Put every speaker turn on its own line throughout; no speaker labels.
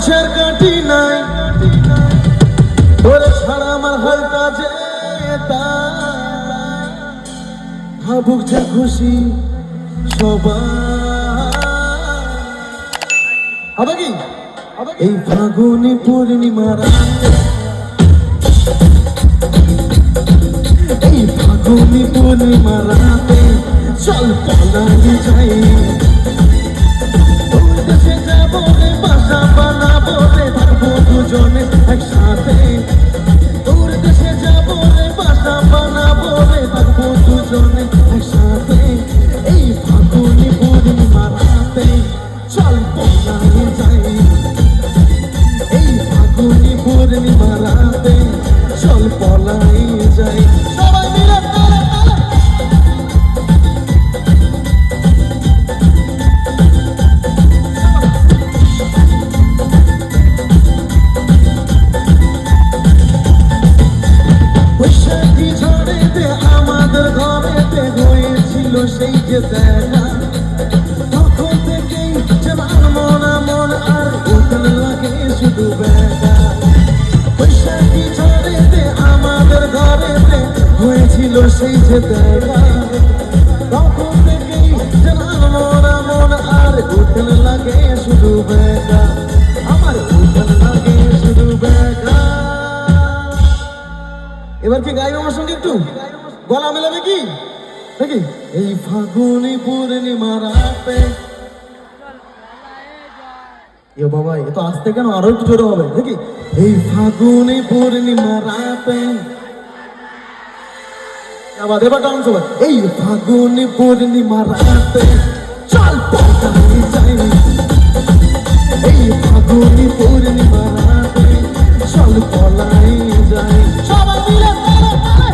গাছের কাটি নাই তোরে ছাড়া আমার হাল কাজে ভাবুক যে খুশি সবাই হবে কি এই ফাগুনি পূর্ণিমা রাতে এই ফাগুনি পূর্ণিমা রাতে চল পালাই যাই তোর দেশে যাবো রে বাসা বানাবো রে থাকবো দুজনে একসাথে তোর দেশে যাবো রে বাসা বানাবো রে থাকবো দুজনে একসাথে এই ফাগুনি পূর্ণিমা রাতে চল পালাই যাই এই ফাগুনি পূর্ণিমা রাতে চল পালাই যাই সবাই মিলে তালে তালে বৈশাখী ঝড়েতে আমাদের ঘরেতে হয়েছিল সেই যে দেখা তখন থেকেই যে মন মন আর উঠন লাগে শুধু বেকা বৈশাখী ঝড়েতে আমাদের ঘরেতে হয়েছিল সেই যে দেখা তখন থেকেই যে মন আর উঠন লাগে শুধু বেকা আমার উঠন লাগে শুধু বেকা এবার কি গাইব আমার সঙ্গে একটু গলা মেলাবে কি নাকি এই ফাগুনি পূর্ণিমা রাতে এ বাবা এ তো আসতে কেন আরো একটু জোরে হবে নাকি এই ফাগুনি পূর্ণিমা রাতে আবার এবার ডাউন সবাই এই ফাগুনি পূর্ণিমা রাতে চল পালাই যাই এই ফাগুনি পূর্ণিমা রাতে চল পালাই যাই সবাই মিলে তালে তালে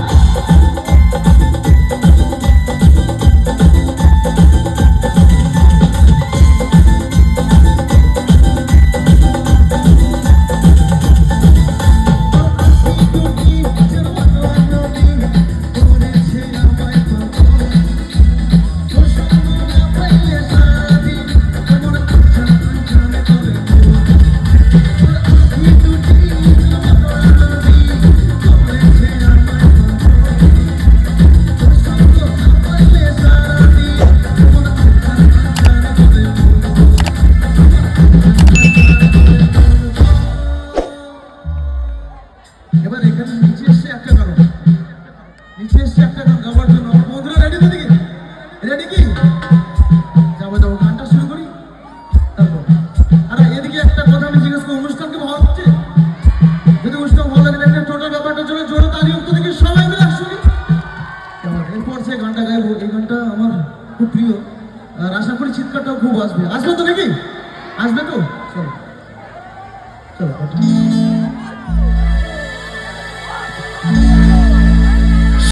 এবার এখানে নিচে এসে একটা গান নিচে এসে একটা গান গাওয়ার জন্য আমার বন্ধুরা রেডি তো নাকি রেডি কি যাবো যাবো গানটা শুরু করি তারপর আরে এদিকে একটা কথা আমি জিজ্ঞেস করি অনুষ্ঠান কি ভালো হচ্ছে যদি অনুষ্ঠান ভালো লাগে একটা টোটাল ব্যাপারটার জন্য জোরে তালি উঠতে দেখি সবাই মিলে আসুন এরপর সে গানটা গাইবো এই গানটা আমার খুব প্রিয় আর আশা করি চিৎকারটাও খুব আসবে আসবে তো নাকি আসবে তো চলো চলো